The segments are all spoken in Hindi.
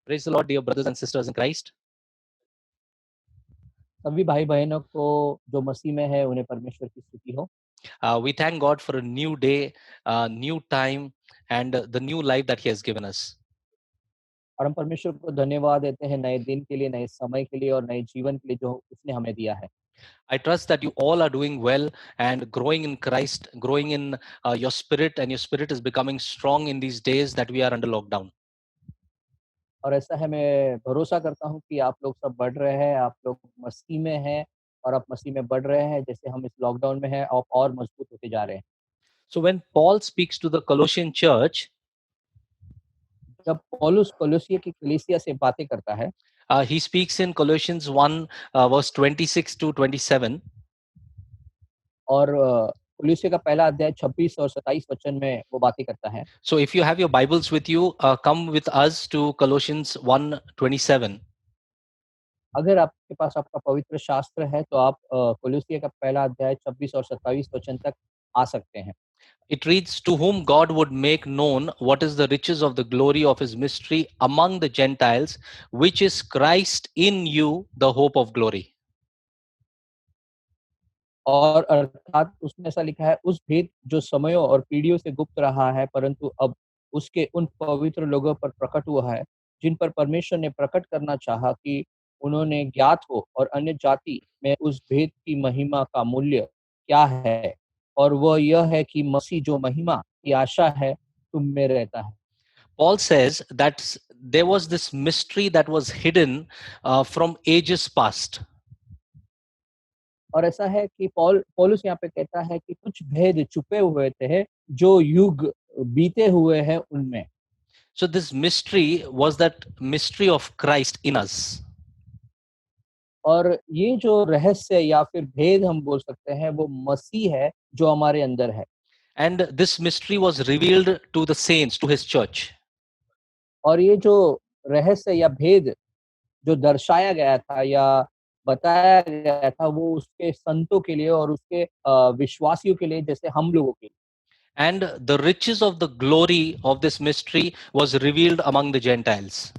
Praise the Lord, dear brothers and sisters in Christ. सभी भाई बहनों को जो मसीह में है उन्हें परमेश्वर की स्तुति हो। We thank God for a new day, new time, and the new life that He has given us. और हम परमेश्वर को धन्यवाद देते हैं नए दिन के लिए, नए समय के लिए और नए जीवन के लिए जो उसने हमें दिया है। I trust that you all are doing well and growing in Christ, growing in your spirit, and your spirit is becoming strong in these days that we are under lockdown. और ऐसा है, मैं भरोसा करता हूँ कि आप लोग सब बढ़ रहे हैं, आप लोग मसीह में हैं और आप मसीह में बढ़ रहे हैं, जैसे हम इस लॉकडाउन में हैं आप और मजबूत होते जा रहे हैं। So, when Paul speaks to the Colossian church, जब पौलुस कोलोसिया की कलीसिया से बातें करता है, he speaks in Colossians 1, verse 26 to 27. और कोलोसिया का पहला अध्याय 26 और 27 वचन में वो बातें करता है। So, if you have your Bibles with you, come with us to Colossians 1:27. अगर आपके पास आपका पवित्र शास्त्र है तो आप कोलोसिया का पहला अध्याय 26 और 27 वचन तक आ सकते हैं। It reads, To whom God would make known what is the riches of the glory of his mystery among the Gentiles, which is Christ in you, the hope of glory. और अर्थात उसमें ऐसा लिखा है, उस भेद जो समयों और पीढ़ियों से गुप्त रहा है, परंतु अब उसके उन पवित्र लोगों पर प्रकट हुआ है, जिन पर परमेश्वर ने प्रकट करना चाहा कि उन्होंने ज्ञात हो और अन्य जाति में उस भेद की महिमा का मूल्य क्या है, और वह यह है कि मसीह जो महिमा की आशा है तुम में रहता है। Paul says that there was this mystery that was hidden from ages past. और ऐसा है कि पौलुस यहाँ पे कहता है कि कुछ भेद छुपे हुए थे जो युग बीते हुए हैं उनमें। So, this mystery was that mystery of Christ in us. और ये जो रहस्य या फिर भेद हम बोल सकते हैं वो मसीह है जो हमारे अंदर है। And this mystery was revealed to the saints, to his church. और ये जो रहस्य या भेद जो दर्शाया गया था या बताया गया था वो उसके संतों के लिए और उसके विश्वासियों के लिए, जैसे हम लोगों के लिए। And the riches of the glory of this mystery was revealed among the Gentiles.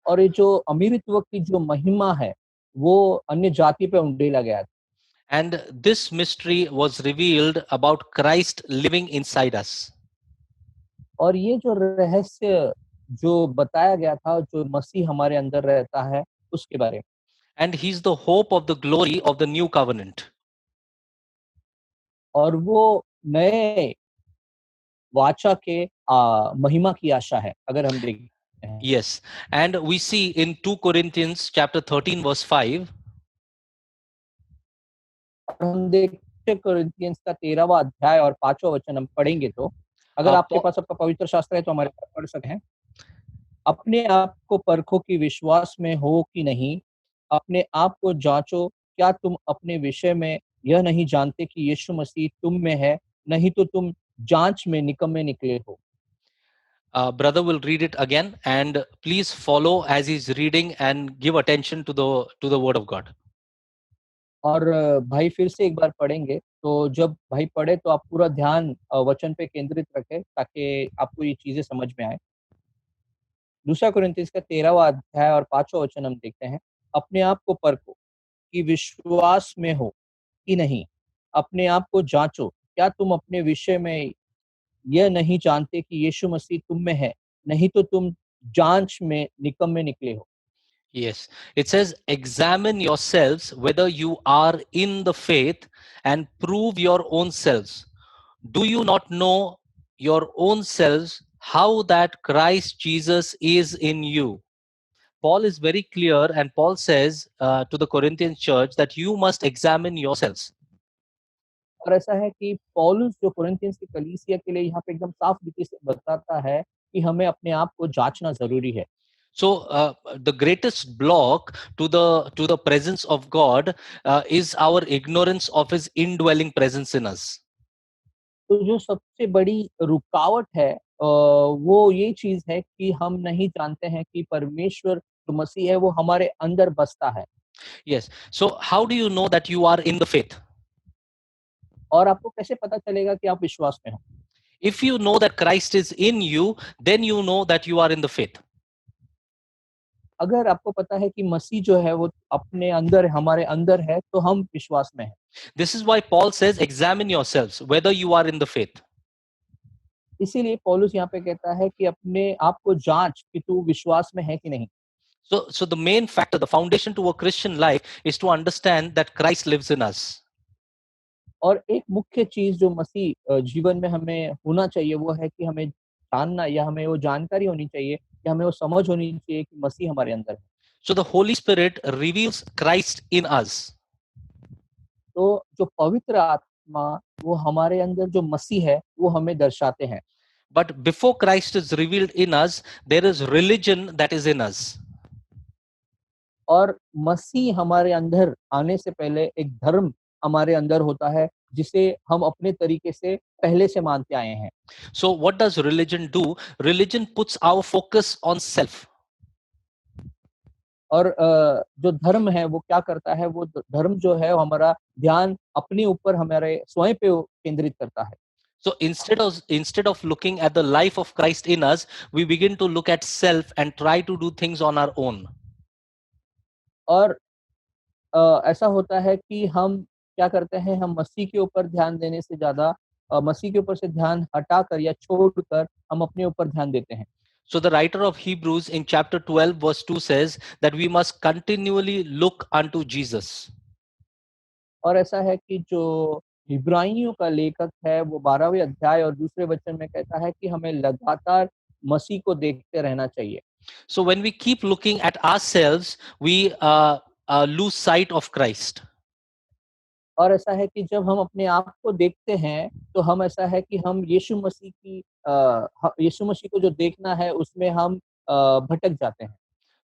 और ये जो अमीरित्व की जो महिमा है वो अन्य जाति पे उंडेला गया था। And this mystery was revealed about Christ living inside us. और ये जो रहस्य जो बताया गया था, जो मसीह हमारे अंदर रहता है उसके बारे में। And he's the hope of the glory of the new covenant. और वो नए वाचा के महिमा की आशा है, अगर हम देखते हैं। Yes. And we see in 2 Corinthians chapter 13 verse 5. और हम देखते कोरिन्थियंस का 13वां अध्याय और 5वां वचन हम पढ़ेंगे तो, अगर आपके Paul, पास आपका पवित्र शास्त्र है तो हमारे पास पढ़ सकते हैं। अपने आप को परखो कि विश्वास में हो कि नहीं, अपने आप को जाँचो, क्या तुम अपने विषय में यह नहीं जानते कि यीशु मसीह तुम में है, नहीं तो तुम जाँच में निकम्मे निकले हो। brother will read it again, and please follow as he's reading and give attention to the word of God. और भाई फिर से एक बार पढ़ेंगे, तो जब भाई पढ़े तो आप पूरा ध्यान वचन पे केंद्रित रखें ताकि आपको ये चीज़ें समझ में आएँ। दूसरा कोरिन्थियंस का 13वां अध्याय और 5वां वचन हम देखते हैं। अपने आप को परखो कि विश्वास में हो कि नहीं, अपने आप को जाँचो, क्या तुम अपने विषय में यह नहीं जानते कि यीशु मसीह तुम में है, नहीं तो तुम जाँच में निकम्मे निकले हो। Yes. It says, examine yourselves whether you are in the faith and prove your own selves. Do you not know your own selves how that Christ Jesus is in you? Paul is very clear, and Paul says to the Corinthian church that you must examine yourselves. और ऐसा है कि पौलुस जो कोरिन्थियंस की कलीसिया के लिए यहाँ पे एकदम साफ रीति से बताता है कि हमें अपने आप को जाँचना ज़रूरी है। So the greatest block to the presence of God is our ignorance of His indwelling presence in us. तो जो सबसे बड़ी रुकावट है वो ये चीज़ है कि हम नहीं जानते हैं कि परमेश्वर जो मसीह है वो हमारे अंदर बसता है। Yes. So how do you know that you are in the faith? और आपको कैसे पता चलेगा कि आप विश्वास में हो? If you know that Christ is in you, then you know that you are in the faith. अगर आपको पता है कि मसीह जो है वो अपने अंदर हमारे अंदर है तो हम विश्वास में हैं। This is why Paul says, examine yourselves whether you are in the faith. इसीलिए पौलुस यहाँ पे कहता है कि अपने आप को जांच कि तू विश्वास में है कि नहीं। So the main factor, the foundation to a Christian life is to understand that Christ lives in us. और एक मुख्य चीज जो मसीह जीवन में हमें होना चाहिए वो है कि हमें जानना या हमें वो जानकारी होनी चाहिए कि हमें वो समझ होनी चाहिए कि मसीह हमारे अंदर है। So the Holy Spirit reveals Christ in us. तो जो पवित्र आत्मा वो हमारे अंदर जो मसीह है वो हमें दर्शाते हैं। But before Christ is revealed in us, there is religion that is in us. और मसीह हमारे अंदर आने से पहले एक धर्म हमारे अंदर होता है जिसे हम अपने तरीके से पहले से मानते आए हैं। So what does religion do? Religion puts our focus on self. और जो धर्म है वो क्या करता है, वो धर्म जो है वो हमारा ध्यान अपने ऊपर हमारे स्वयं पे केंद्रित करता है। So instead of looking at the life of Christ in us, we begin to look at self and try to do things on our own. और ऐसा होता है कि हम क्या करते हैं, हम मसीह के ऊपर ध्यान देने से ज़्यादा मसीह के ऊपर से ध्यान हटाकर या छोड़कर हम अपने ऊपर ध्यान देते हैं। So the writer of Hebrews in chapter 12 verse 2 says that we must continually look unto Jesus. और ऐसा है कि जो इब्रानियों का लेखक है वो 12वें अध्याय और दूसरे वचन में कहता है कि हमें लगातार मसीह को देखते रहना चाहिए। So when we keep looking at ourselves, we lose sight of Christ. और ऐसा है कि जब हम अपने आप को देखते हैं तो हम ऐसा है कि हम यीशु मसीह की यीशु मसीह को जो देखना है उसमें हम भटक जाते हैं।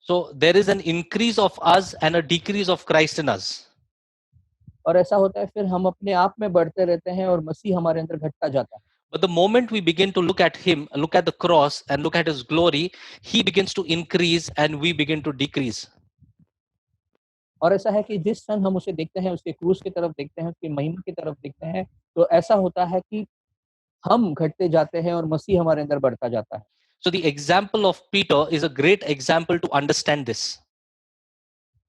So there is an increase of us and a decrease of Christ in us. और ऐसा होता है फिर हम अपने आप में बढ़ते रहते हैं और मसीह हमारे अंदर घटता जाता है। But the moment we begin to look at him, look at the cross and look at his glory, he begins to increase and we begin to decrease. और ऐसा है कि जिस क्षण हम उसे देखते हैं, उसके क्रूस की तरफ देखते हैं, उसकी महिमा की तरफ देखते हैं, तो ऐसा होता है कि हम घटते जाते हैं और मसीह हमारे अंदर बढ़ता जाता है। So the example of Peter is a great example to understand this.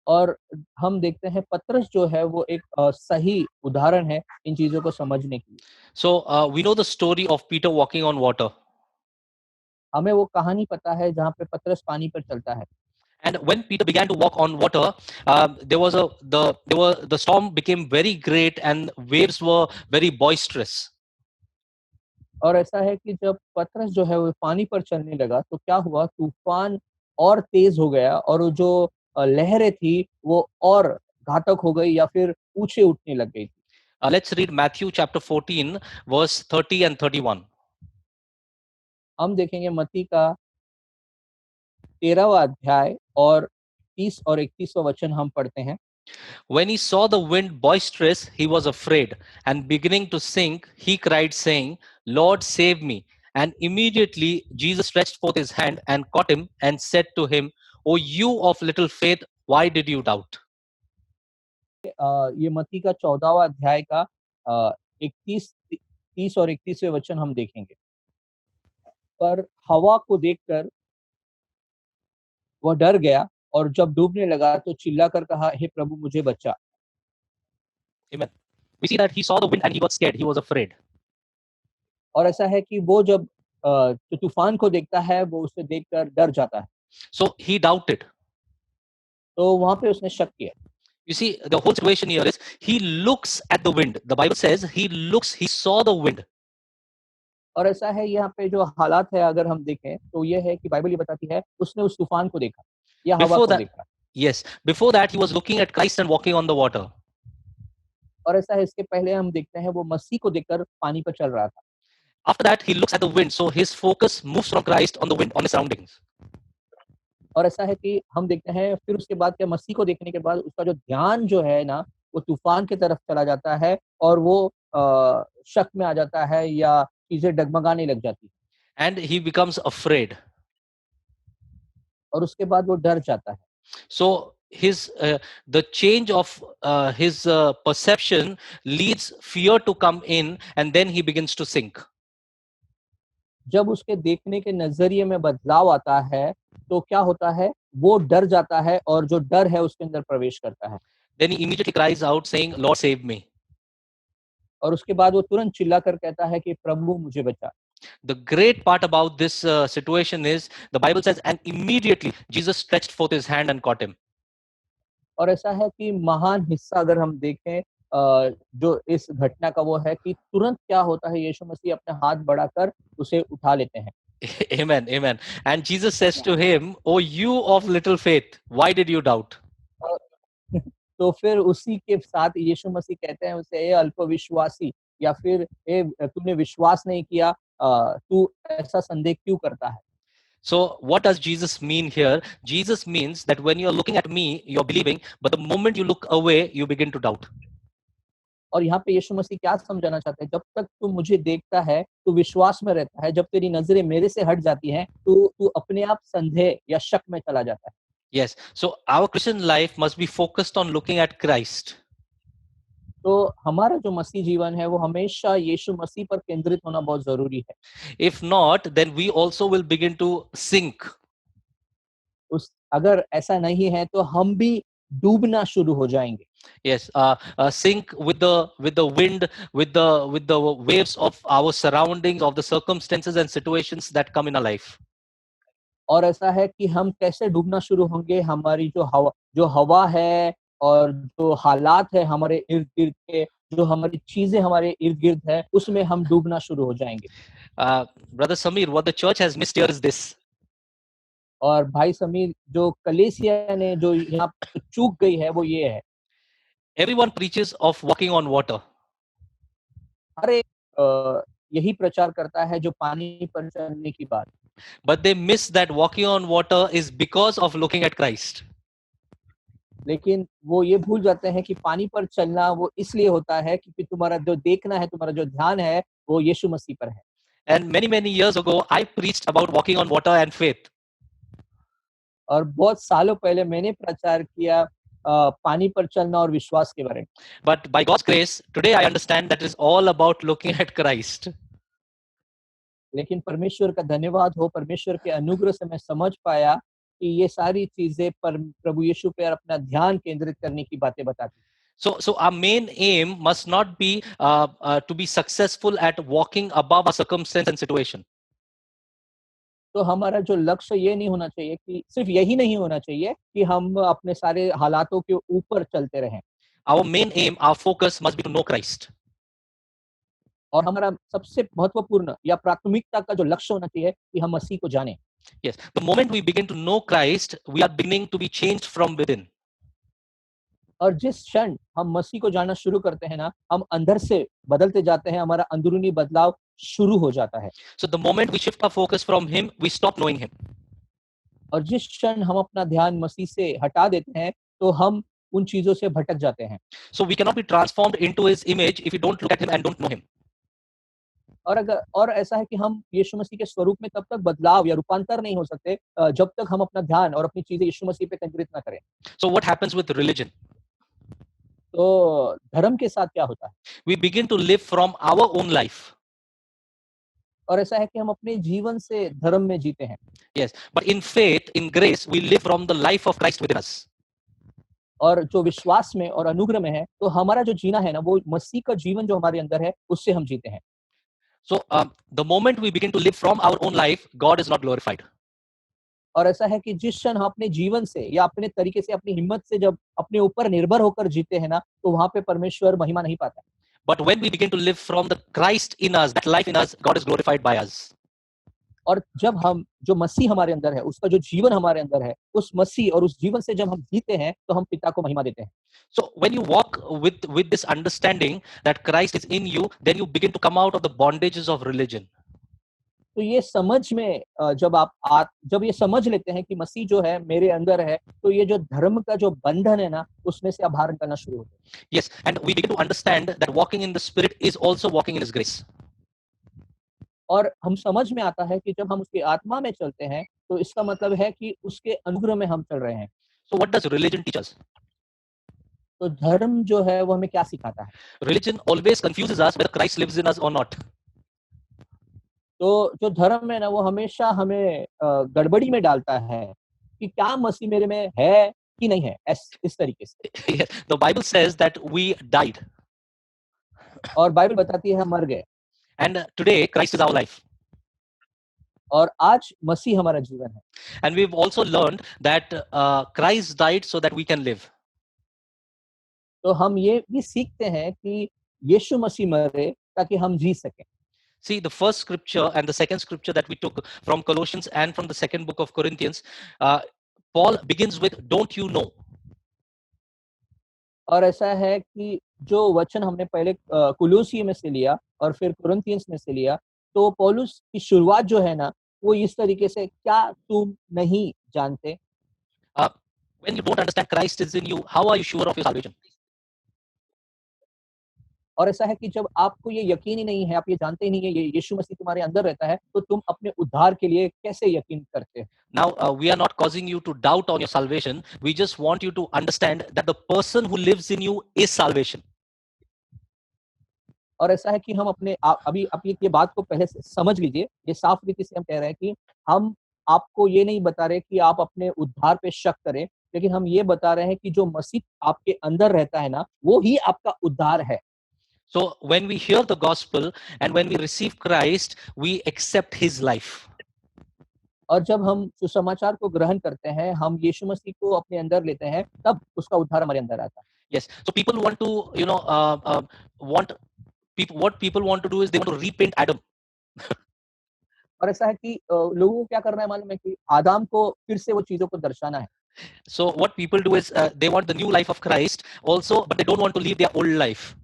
और हम देखते हैं पतरस जो है वो एक सही उदाहरण है इन चीज़ों को समझने के लिए। So we know the story of Peter walking on water. हमें वो कहानी पता है जहाँ पे पतरस पानी पर चलता है। And when Peter began to walk on water, the storm became very great and waves were very boisterous. और ऐसा है कि जब पतरस जो है वो पानी पर चलने लगा तो क्या हुआ, तूफान और तेज हो गया और वो जो लहरें थी वो और घातक हो गई या फिर ऊंचे उठने लग गई थी। Let's read Matthew chapter 14, verse 30 and 31. हम देखेंगे मत्ती का 13वां अध्याय और 30 और 31वां वचन हम पढ़ते हैं। When he saw the wind boisterous, he was afraid, and beginning to sink, he cried, saying, Lord, save me. And immediately Jesus stretched forth his hand and caught him and said to him, O you of little faith, why did you doubt? ये मत्ती का 14वां अध्याय का 31 30 और 31वें वचन हम देखेंगे। पर हवा को देखकर वह डर गया और जब डूबने लगा तो चिल्लाकर कहा, हे प्रभु मुझे बचा। Amen. We see that he saw the wind and he got scared. He was afraid. और ऐसा है कि वो जब जो तूफान को देखता है वो उसे देखकर डर जाता है। So he doubted. तो वहाँ पे उसने शक किया। You see, the whole situation here is he looks at the wind. The Bible says he saw the wind. और ऐसा है यहाँ पे जो हालात है अगर हम देखें तो ये है कि बाइबल ये बताती है उसने उस तूफान को देखा या हवा Before को that, देखा। yes, before that, he was looking at Christ and walking on the water. और ऐसा है इसके पहले हम देखते हैं वो मसीह को देखकर पानी पर चल रहा था। After that, he looks at the wind. So his focus moves from Christ on the wind, on the surroundings. और ऐसा है कि हम देखते हैं फिर उसके बाद क्या, मसीह को देखने के बाद उसका जो ध्यान जो है ना वो तूफान की तरफ चला जाता है और वो शक में आ जाता है या चीजें डगमगाने लग जाती है And he becomes afraid. और उसके बाद वो डर जाता है। So the change of his perception leads fear to come in, and then he begins to sink. जब उसके देखने के नजरिए में बदलाव आता है तो क्या होता है, वो डर जाता है और जो डर है उसके अंदर प्रवेश करता है Then he immediately cries out saying, Lord, save me. और उसके बाद वो तुरंत चिल्लाकर कहता है कि प्रभु मुझे बचा। The great part about this situation is the Bible says, and immediately Jesus stretched forth his hand and caught him. और ऐसा है कि महान हिस्सा अगर हम देखें जो इस घटना का वो है कि तुरंत क्या होता है, यीशु मसीह अपने हाथ बढ़ाकर उसे उठा लेते हैं। Amen, amen. And Jesus says to him, Oh, you of little faith, why did you doubt? और तो फिर उसी के साथ यीशु मसीह कहते हैं उसे, ए अल्पविश्वासी, या फिर ए तूने विश्वास नहीं किया, तू ऐसा संदेह क्यों करता है। So, what does Jesus mean here? Jesus means that when you're looking at me, you're believing, but the moment you look away, you begin to doubt. और यहाँ पे यीशु मसीह क्या समझाना चाहते हैं, जब तक तू मुझे देखता है तू विश्वास में रहता है, जब तेरी नजरें मेरे से हट जाती हैं तो तू अपने आप संदेह या शक में चला जाता है। Yes. So, our Christian life must be focused on looking at Christ. तो हमारा जो मसीह जीवन है वो हमेशा यीशु मसीह पर केंद्रित होना बहुत जरूरी है। If not, then we also will begin to sink. उस अगर ऐसा नहीं है तो हम भी डूबना शुरू हो जाएंगे। Yes, sink with the wind, with the waves of our surroundings, of the circumstances and situations that come in our life. और ऐसा है कि हम कैसे डूबना शुरू होंगे, हमारी जो हवा है और जो हालात है हमारे इर्द गिर्द के, जो हमारी चीजें हमारे इर्द गिर्द है, उसमें हम डूबना शुरू हो जाएंगे। Brother Samir, what the church has missed here is this. और भाई समीर, जो कलीसिया ने जो यहाँ पे चूक गई है वो ये है, Everyone preaches of walking on water, हर एक यही प्रचार करता है जो पानी पर चलने की बात, but they miss that walking on water is because of looking at Christ. लेकिन वो ये भूल जाते हैं कि पानी पर चलना वो इसलिए होता है क्योंकि तुम्हारा जो देखना है, तुम्हारा जो ध्यान है वो यीशु मसीह पर है। And many years ago, I preached about walking on water and faith. और बहुत सालों पहले मैंने प्रचार किया पानी पर चलना और विश्वास के बारे में। But by God's grace, today I understand that it's all about looking at Christ. लेकिन परमेश्वर का धन्यवाद हो, परमेश्वर के अनुग्रह से मैं समझ पाया कि ये सारी चीजें प्रभु यीशु पर अपना ध्यान केंद्रित करने की बातें बताती हैं। So our main aim must not be to be successful at walking above a circumstance and situation. तो हमारा जो लक्ष्य ये नहीं होना चाहिए, कि सिर्फ यही नहीं होना चाहिए कि हम अपने सारे हालातों के ऊपर चलते रहें, Our main aim, our focus must be to know Christ. और हमारा सबसे महत्वपूर्ण या प्राथमिकता का जो लक्ष्य होना चाहिए कि हम मसीह को जानें। Yes, the moment we begin to know Christ, we are beginning to be changed from within. और जिस क्षण हम मसीह को जानना शुरू करते हैं ना, हम अंदर से बदलते जाते हैं, हमारा अंदरूनी बदलाव शुरू हो जाता है। So the moment we shift our focus from Him, we stop knowing Him. और जिस क्षण हम अपना ध्यान मसीह से हटा देते हैं, तो हम उन चीजों से भटक जाते हैं। So we cannot be transformed into His image if we don't look at Him and don't know Him. और ऐसा है कि हम यीशु मसीह के स्वरूप में तब तक बदलाव या रूपांतर नहीं हो सकते जब तक हम अपना ध्यान और अपनी चीजें यीशु मसीह पे केंद्रित ना करें। So what happens with religion? तो धर्म के साथ क्या होता है? We begin to live from our own life. और ऐसा है कि हम अपने जीवन से धर्म में जीते हैं। Yes, but in faith, in grace, we live from the life of Christ within us. और जो विश्वास में और अनुग्रह में है, तो हमारा जो जीना है ना, वो मसीह का जीवन जो हमारे अंदर है, उससे हम जीते हैं। So the moment we begin to live from our own life, God is not glorified. और ऐसा है कि जिस क्षण हम अपने जीवन से या अपने तरीके से, अपनी हिम्मत से जब अपने ऊपर निर्भर होकर जीते हैं ना, तो वहां पे परमेश्वर महिमा नहीं पाता है। But when we begin to live from the Christ in us, that life in us, God is glorified by us. और जब हम जो मसीह हमारे अंदर है, उसका जो जीवन हमारे अंदर है, उस मसीह और उस जीवन से जब हम जीते हैं, तो हम पिता को महिमा देते हैं। So when you walk with this understanding that Christ is in you, then you begin to come out of the bondages of religion. तो ये समझ में जब ये समझ लेते हैं कि मसीह जो है मेरे अंदर है, तो ये जो धर्म का जो बंधन है ना, उसमें से आप बाहर निकलना शुरू होते हैं। Yes, and we begin to understand that walking in the Spirit is also walking in His grace. और हम समझ में आता है कि जब हम उसकी आत्मा में चलते हैं, तो इसका मतलब है कि उसके अनुग्रह में हम चल रहे हैं। So what does religion teach us? तो धर्म जो है वो हमें क्या सिखाता है? Religion always confuses us whether Christ lives in us or not. तो जो धर्म है ना वो हमेशा हमें गड़बड़ी में डालता है कि क्या मसीह मेरे में है कि नहीं है, इस तरीके से। Yes, the Bible says that we died, और बाइबल बताती है हम मर गए and today Christ is our life. और आज मसीह हमारा जीवन है। And we've also learned that Christ died so that we can live. तो हम ये भी सीखते हैं कि यीशु मसीह मरे ताकि हम जी सकें। See, the first scripture and the second scripture that we took from Colossians and from the second book of Corinthians, Paul begins with, "Don't you know?" और ऐसा है कि जो वचन हमने पहले कुलुस्सी में से लिया और फिर कुरिन्थियंस में से लिया, तो पौलुस की शुरुआत जो है ना, वो इस तरीके से, क्या तुम नहीं जानते? Uh, when you don't understand Christ is in you, how are you sure of your salvation? और ऐसा है कि जब आपको ये यकीन ही नहीं है, आप ये जानते ही नहीं है, ये यीशु मसीह तुम्हारे अंदर रहता है, तो तुम अपने उद्धार के लिए कैसे यकीन करते हो? Now, we are not causing you to doubt on your salvation. We just want you to understand that the person who lives in you is salvation. और ऐसा है कि हम अपने आप अभी आप ये बात को पहले से समझ लीजिए, ये साफ रीति से हम कह रहे हैं कि हम आपको ये नहीं बता रहे कि आप अपने उद्धार पे शक करें, लेकिन हम ये बता रहे हैं कि जो मसीह आपके अंदर रहता है ना, वो ही आपका उद्धार है। So, when we hear the gospel and when we receive Christ, we accept his life. और जब हम सुसमाचार को ग्रहण करते हैं, हम यीशु मसीह को अपने अंदर लेते हैं, तब उसका उद्धार हमारे अंदर आता है। Yes. So, people want to, want people, what people want to do is they want to repaint Adam. और ऐसा है कि लोगों को क्या करना है मालूम है कि आदाम को फिर से वो चीज़ों को दर्शाना है। So, what people do is they want the new life of Christ also, but they don't want to live their old life.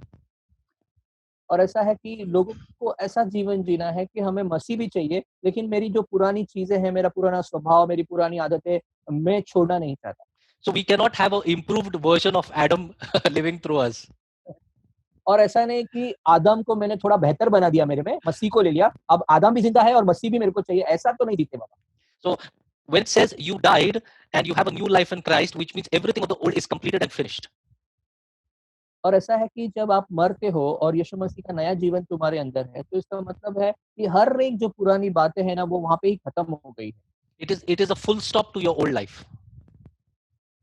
और ऐसा है कि लोगों को ऐसा जीवन जीना है कि हमें मसीह भी चाहिए, लेकिन मेरी जो पुरानी चीज़ें हैं, मेरा पुराना स्वभाव, मेरी पुरानी आदतें, मैं छोड़ना नहीं चाहता। So, we cannot have an improved version of Adam living through us. और ऐसा नहीं कि आदम को मैंने थोड़ा बेहतर बना दिया मेरे में, मसीह को ले लिया, अब आदम भी ज़िंदा है और मसीह भी मेरे को चाहिए, ऐसा तो नहीं दिखते बाबा। So, when it says you died and you have a new life in Christ, which means everything of the old is completed and finished. और ऐसा है कि जब आप मरते हो और यीशु मसीह का नया जीवन तुम्हारे अंदर है, तो इसका मतलब है कि हर एक जो पुरानी बातें हैं ना, वो वहाँ पे ही खत्म हो गई है। It is a full stop to your old life.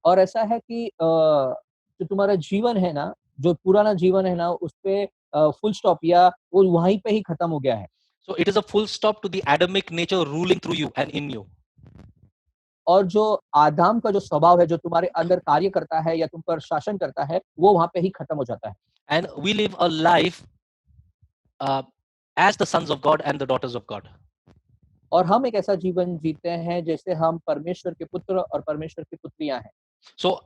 और ऐसा है कि जो तुम्हारा जीवन है ना, जो पुराना जीवन है ना, उसपे फुल स्टॉप या वो वहीं पे ही खत्म हो गया है। So, it is a full stop to the Adamic nature ruling through you and in you. और जो आदाम का जो स्वभाव है, जो तुम्हारे अंदर कार्य करता है या तुम पर शासन करता है, वो वहाँ पे ही खत्म हो जाता है। And we live a life uh, as the sons of God and the daughters of God. और हम एक ऐसा जीवन जीते हैं जैसे हम परमेश्वर के पुत्र और परमेश्वर की पुत्रियाँ हैं। So,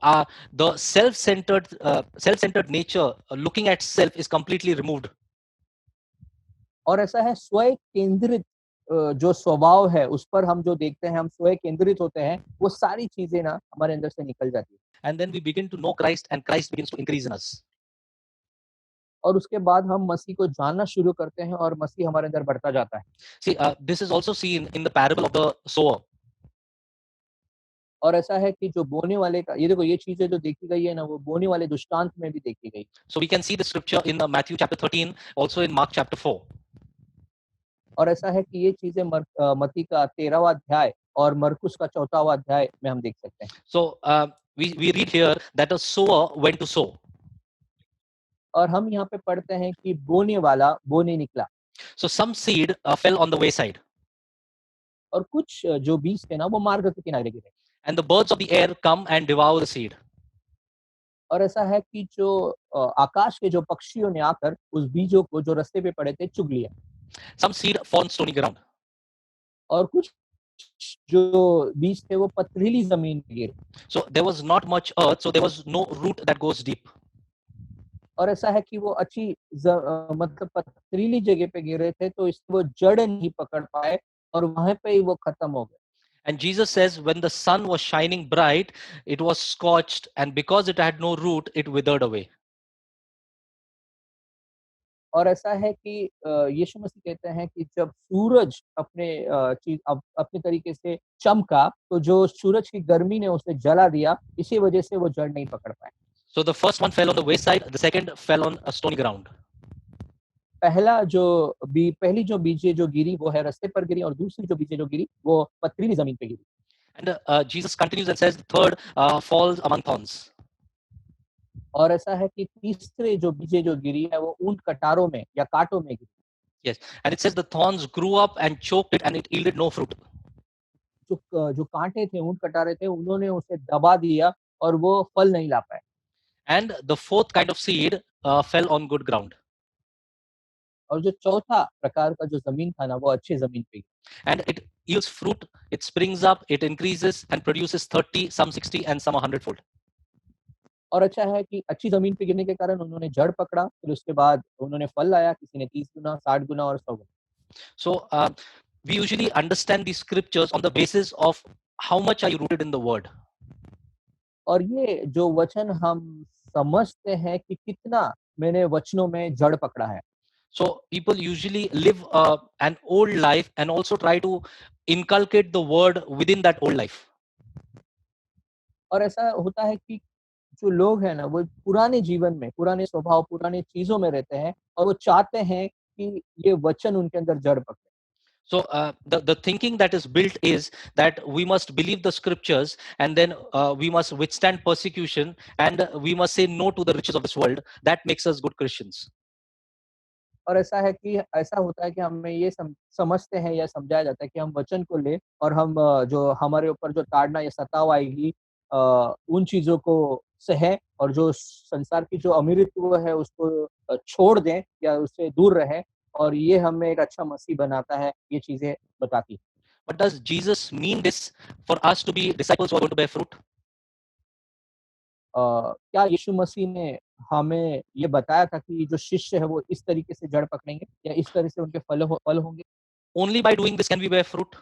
the self-centered nature, looking at self, is completely removed. और ऐसा है स्वयं केंद्रित जो स्वभाव है, उस पर हम जो देखते हैं, हम स्वयं केंद्रित होते हैं, वो सारी चीज़ें ना हमारे अंदर से निकल जाती है। And then we begin to know Christ, and Christ begins to increase in us. और उसके बाद हम मसीह को जानना शुरू करते हैं और मसीह हमारे अंदर बढ़ता जाता है। See, this is also seen in the parable of the sower. और ऐसा है कि जो बोने वाले का, ये देखो, ये चीज़ें जो देखी गई है ना, वो बोने वाले दृष्टांत में भी देखी गई। So, we can see the scripture in Matthew chapter 13, also in Mark chapter 4. और ऐसा है कि ये चीज़ें मत्ती का 13वां अध्याय और मरकुस का 4वां अध्याय में हम देख सकते हैं। So, we read here that a sower went to sow. और हम यहाँ पे पढ़ते हैं कि बोने वाला बोने निकला। So, some seed fell on the wayside, और कुछ जो बीज थे ना, वो मार्ग के किनारे गिरे। and the birds of the air come and devour the seed. और ऐसा है कि जो आकाश के जो पक्षियों ने आकर उस बीजों को जो रास्ते पे पड़े थे चुग लिया। Some seed fall on stony ground. और कुछ जो बीज थे वो पथरीली जमीन पे गिरे। So, there was not much earth, so there was no root that goes deep. और ऐसा है कि वो अच्छी मतलब पथरीली जगह पे गिरे थे, तो इसलिए वो जड़ नहीं पकड़ पाए और वहां पे ही वो खत्म हो गए। And Jesus says, when the sun was shining bright, it was scorched, and because it had no root, it withered away. और ऐसा है कि यीशु मसीह कहते हैं कि जब सूरज अपने अपने तरीके से चमका, तो जो सूरज की गर्मी ने उसे जला दिया, इसी वजह से वो जड़ नहीं पकड़ पाए। So the first one fell on the wayside, the second fell on a stony ground. पहली जो बीजें जो गिरी वो है रास्ते पर गिरी, और दूसरी जो बीजें जो गिरी वो पथरीली जमीन पे गिरी। And Jesus continues and says, the third falls among thorns. और ऐसा है कि तीसरे जो बीजें जो गिरी है वो ऊंट कटारों में या कांटों में गिरी। Yes. And it says the thorns grew up and choked it and it yielded no fruit. जो कांटे थे, ऊंट कटारे थे, उन्होंने उसे दबा दिया और वो फल नहीं ला पाए। And the fourth kind of seed fell on good ground. और जो चौथा प्रकार का जो जमीन था ना, वो अच्छी जमीन पे गिरा। And it yields fruit, it springs up, it increases and produces 30, some 60, and some 100-fold. और अच्छा है कि अच्छी जमीन पे गिरने के कारण उन्होंने जड़ पकड़ा, फिर उसके बाद उन्होंने फल लाया, किसी ने 30 गुना, 60 गुना और 100 गुना। So we usually understand these scriptures on the basis of how much are you rooted in the word. और ये जो वचन हम समझते हैं कि कितना मैंने वचनों में जड़ पकड़ा है। So people usually live an old life and also try to inculcate the word within that old life. और ऐसा होता है कि जो लोग हैं ना, वो पुराने जीवन में, पुराने स्वभाव, पुराने चीज़ों में रहते हैं और वो चाहते हैं कि ये वचन उनके अंदर जड़ पकड़े। So the thinking that is built is that we must believe the scriptures and then we must withstand persecution and we must say no to the riches of this world. That makes us good Christians. और ऐसा होता है कि हमें ये समझते हैं या समझाया जाता है कि हम वचन को लें और हम जो हमारे ऊपर जो ताड़ना या सताव आएगी, उन चीज़ों को सहें और जो संसार की जो अमीरित्व है उसको छोड़ दें या उससे दूर रहें, और ये हमें एक अच्छा मसीह बनाता है, ये चीज़ें बताती हैं। But does Jesus mean this for us to be disciples who are going to bear fruit? क्या यीशु मसीह ने हमें ये बताया था कि जो शिष्य है वो इस तरीके से जड़ पकड़ेंगे या इस तरह से उनके फल होंगे? Only by doing this can we bear fruit?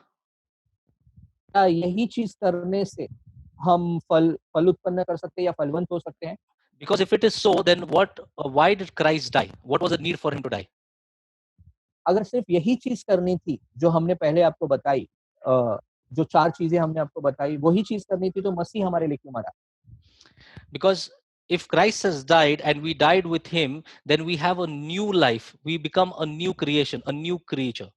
क्या यही चीज़ करने से हम फल उत्पन्न कर सकते हैं या फलवंत हो सकते हैं? Because if it is so, then why did Christ die? What was the need for him to die? अगर सिर्फ यही चीज़ करनी थी जो हमने पहले आपको बताई, जो 4 चीज़ें हमने आपको बताई, वही चीज़ करनी थी तो मसीह हमारे लिए क्यों मरा? Because if Christ has died and we died with him, then we have a new life. We become a new creation, a new creature.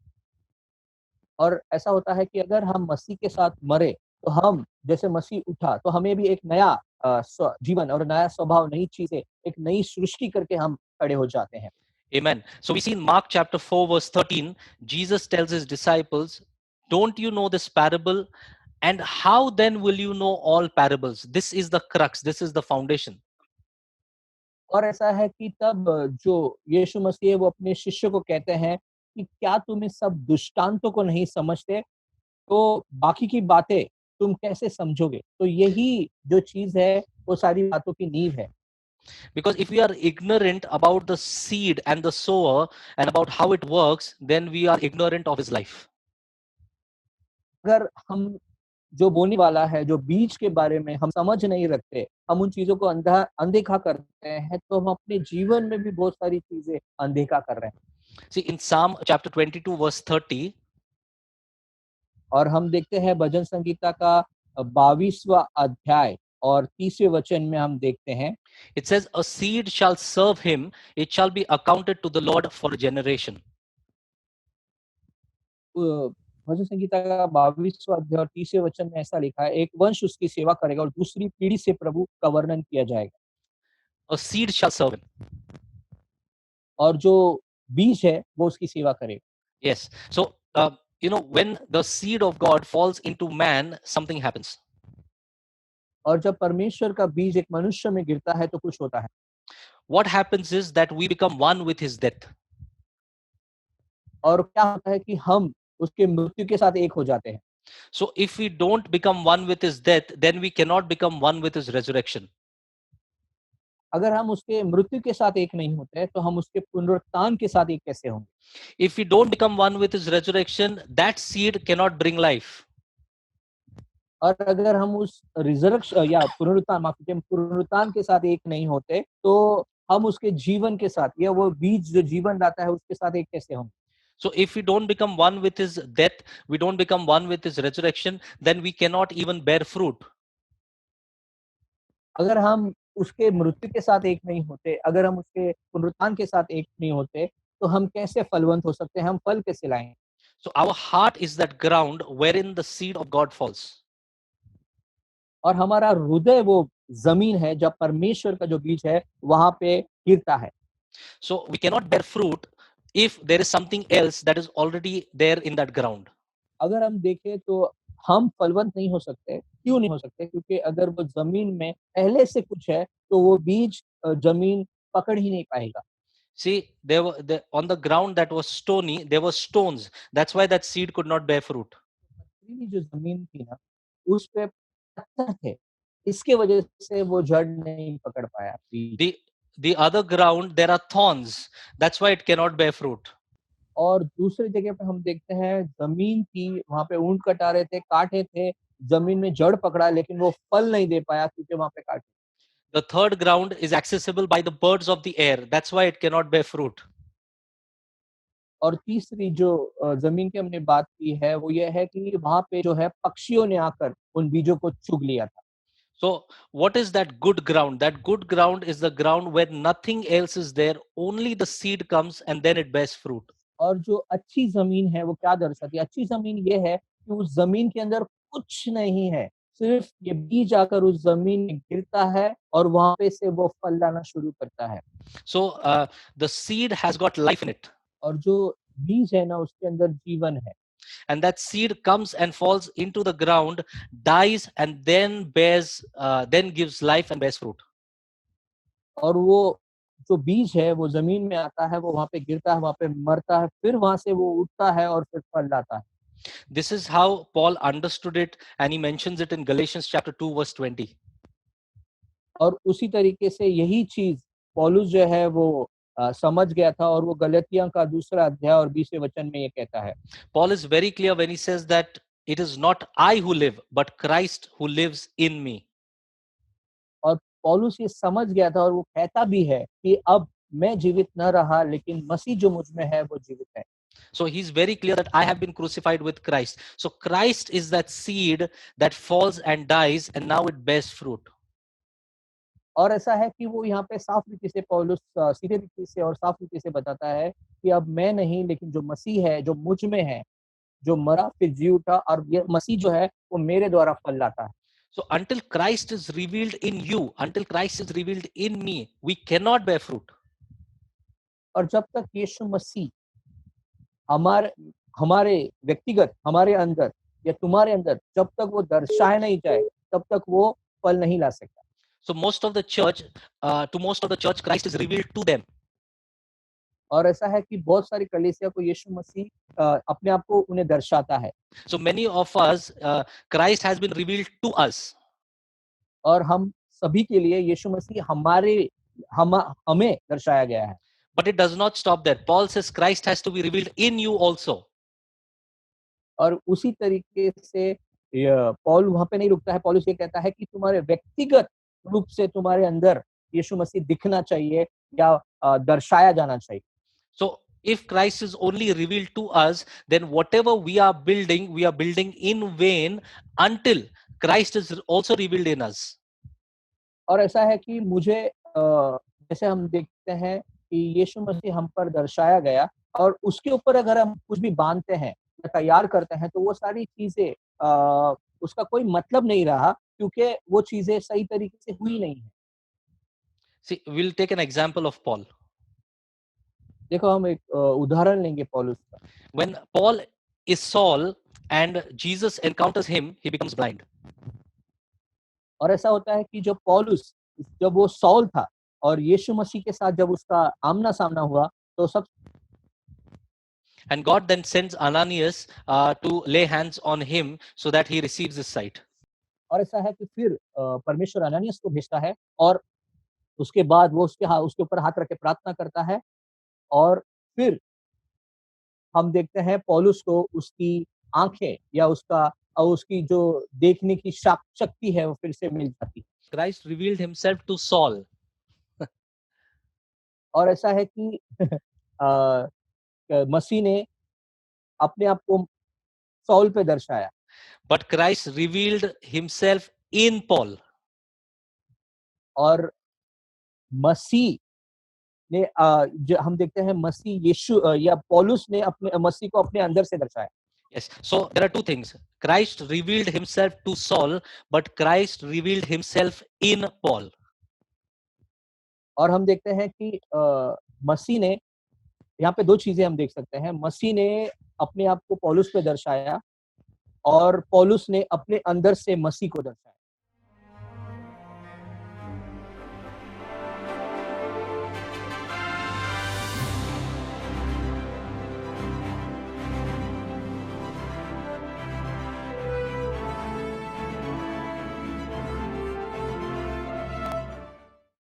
और ऐसा होता है कि अगर हम मसीह के साथ मरे, तो हम जैसे मसीह उठा, तो हमें भी एक नया जीवन और नया स्वभाव, नई चीज़ें, एक नई सृष्टि करके हम खड़े हो जाते हैं। Amen. So we see in Mark chapter 4, verse 13, Jesus tells his disciples, don't you know this parable? And how then will you know all parables? This is the crux, this is the foundation. और ऐसा है कि तब जो यीशु मसीह है वो अपने शिष्य को कहते हैं कि क्या तुम इस सब दृष्टांतों को नहीं समझते? तो बाकी की बातें तुम कैसे समझोगे? तो यही जो चीज़ है वो सारी बातों की नींव है। Because if we are ignorant about the seed and the sower and about how it works, then we are ignorant of his life. अगर हम जो बोने वाला है, जो बीज के बारे में हम समझ नहीं रखते, हम उन चीज़ों को अनदेखा करते हैं, तो हम अपने जीवन में भी बहुत सारी चीज़ें अनदेखा कर रहे हैं। See, in Psalm chapter 22, verse 30, और हम देखते हैं भजन संगीता का 22वां अध्याय और 30वें वचन में हम देखते हैं, it says, a seed shall serve him, it shall be accounted to the Lord for a generation. भजन संगीता का 22वां अध्याय और 30वें वचन में ऐसा लिखा है, एक वंश उसकी सेवा करेगा और दूसरी पीढ़ी से प्रभु का वर्णन किया जाएगा। A seed shall serve him. और जो बीज है वो उसकी सेवा करेगा। Yes. So, when the seed of God falls into man, something happens. और जब परमेश्वर का बीज एक मनुष्य में गिरता है तो कुछ होता है। What happens is that we become one with his death. और क्या होता है कि हम उसके मृत्यु के साथ एक हो जाते हैं। So, if we don't become one with his death, then we cannot become one with his resurrection. अगर हम उसके मृत्यु के साथ एक नहीं होते, तो हम उसके पुनरुत्थान के साथ एक कैसे होंगे? If we don't become one with his resurrection, that seed cannot bring life. और अगर हम उस पुनरुत्थान के साथ एक नहीं होते, तो हम उसके जीवन के साथ या वो बीज जो जीवन लाता है उसके साथ एक कैसे होंगे? So, if we don't become one with his death, we don't become one with his resurrection, then we cannot even bear fruit. अगर हम उसके मृत्यु के साथ एक नहीं होते, अगर हम उसके पुनरुत्थान के साथ एक नहीं होते, तो हम कैसे फलवंत हो सकते हैं, हम फल कैसे लाएंगे? So our heart is that ground wherein the seed of God falls. और हमारा हृदय वो जमीन है जब परमेश्वर का जो बीज है वहां पे गिरता है। So we cannot bear fruit if there is something else that is already there in that ground. अगर हम देखें तो हम फलवंत नहीं हो सकते। क्यों नहीं हो सकते? क्योंकि अगर वो जमीन में पहले से कुछ है तो वो बीज जमीन पकड़ ही नहीं पाएगा। See, on the ground that was stony, there were stones. That's why that seed could not bear fruit. पथरीली जो जमीन थी ना, उस पे पत्थर थे, इसके वजह से वो जड़ नहीं पकड़ पाया बीज। The other ground, there are thorns. That's why it cannot bear fruit. और दूसरी जगह पे हम देखते हैं जमीन थी, वहाँ पे ऊंट कटा रहे थे, कांटे थे, जमीन में जड़ पकड़ा लेकिन वो फल नहीं दे पाया क्योंकि वहाँ पे कांटे। The third ground is accessible by the birds of the air. That's why it cannot bear fruit. और तीसरी जो जमीन की हमने बात की है वो ये है कि वहाँ पे जो है पक्षियों ने आकर उन बीजों को चुग लिया था। So, what is that good ground? That good ground is the ground where nothing else is there, only the seed comes and then it bears fruit. और जो अच्छी जमीन है वो क्या दर्शाती है? अच्छी जमीन ये है कि उस जमीन के अंदर कुछ नहीं है, सिर्फ ये बीज आकर उस जमीन में गिरता है और वहां पे से वो फल लाना शुरू करता है। So, the seed has got life in it. और जो बीज है ना उसके अंदर जीवन है। And that seed comes and falls into the ground, dies, and then gives life and bears fruit. और वो जो बीज है वो जमीन में आता है, वो वहां पे गिरता है, वहां पे मरता है, फिर वहां से वो उठता है और फिर फल लाता है। This is how Paul understood it, and he mentions it in Galatians chapter 2, verse 20. और उसी तरीके से यही चीज पौलुस जो है वो समझ गया था और वो गलतियों का दूसरा अध्याय और 20वें वचन में ये कहता है। Paul is very clear when he says that it is not I who live, but Christ who lives in me. और पौलुस ये समझ गया था और वो कहता भी है कि अब मैं जीवित न रहा लेकिन मसीह जो मुझ में है वो जीवित है। So he's very clear that I have been crucified with Christ. So Christ is that seed that falls and dies, and now it bears fruit. और ऐसा है कि वो यहाँ पे साफ रीति से पौलुस सीधे रीति से और साफ रीति से बताता है कि अब मैं नहीं लेकिन जो मसीह है जो मुझ में है, जो मरा फिर जी उठा और ये मसीह जो है वो मेरे द्वारा फल लाता है। So until Christ is revealed in you, until Christ is revealed in me, we cannot bear fruit. और जब तक यीशु मसीह हमारे हमारे व्यक्तिगत हमारे अंदर या तुम्हारे अंदर जब तक वो दर्शाया नहीं जाए तब तक वो फल नहीं ला सकता। So most of the church, to most of the church, Christ is revealed to them. और ऐसा है कि बहुत सारी कलीसिया को यीशु मसीह अपने आप को उन्हें दर्शाता है। So many of us, Christ has been revealed to us. और हम सभी के लिए यीशु मसीह हमें दर्शाया गया है। But it does not stop there. Paul says Christ has to be revealed in you also. और उसी तरीके से पौल वहां पे नहीं रुकता है। पौलुस ये कहता है कि तुम्हारे व्यक्तिगत रूप से तुम्हारे अंदर यीशु मसीह दिखना चाहिए या दर्शाया जाना चाहिए। So if Christ is only revealed to us, then whatever we are building in vain until Christ is also revealed in us. और ऐसा है कि मुझे जैसे हम देखते हैं कि यीशु मसीह हम पर दर्शाया गया और उसके ऊपर अगर हम कुछ भी बांधते हैं या तैयार करते हैं तो वो सारी चीजें उसका कोई मतलब नहीं रहा क्योंकि वो चीजें सही तरीके से हुई नहीं है। See, we'll take an example of Paul. देखो हम एक उदाहरण लेंगे पौलुस का। When Paul is Saul and Jesus encounters him, he becomes blind. और ऐसा होता है कि जब वो सौल था और यीशु मसीह के साथ जब उसका आमना सामना हुआ तो सब And God then sends Ananias to lay hands on him so that he receives his sight. और ऐसा है कि फिर परमेश्वर अननियास को भेजता है और उसके बाद वो उसके ऊपर हाथ रख के प्रार्थना करता है और फिर हम देखते हैं पौलुस को उसकी आंखें या उसकी जो देखने की शक्ति है वो फिर से मिल जाती है। Christ revealed himself to Saul. और ऐसा है कि मसीह ने अपने आप को सौल पे दर्शाया। But Christ revealed himself in Paul. और मसीह ने हम देखते हैं मसीह यीशु या पौलुस ने अपने मसीह को अपने अंदर से दर्शाया। Yes. So there are two things. Christ revealed himself to Saul, but Christ revealed himself in Paul. और हम देखते हैं कि मसीह ने, यहाँ पे 2 चीज़ें हम देख सकते हैं। मसीह ने अपने आप को पौलुस पे दर्शाया और पौलुस ने अपने अंदर से मसीह को दर्शाया।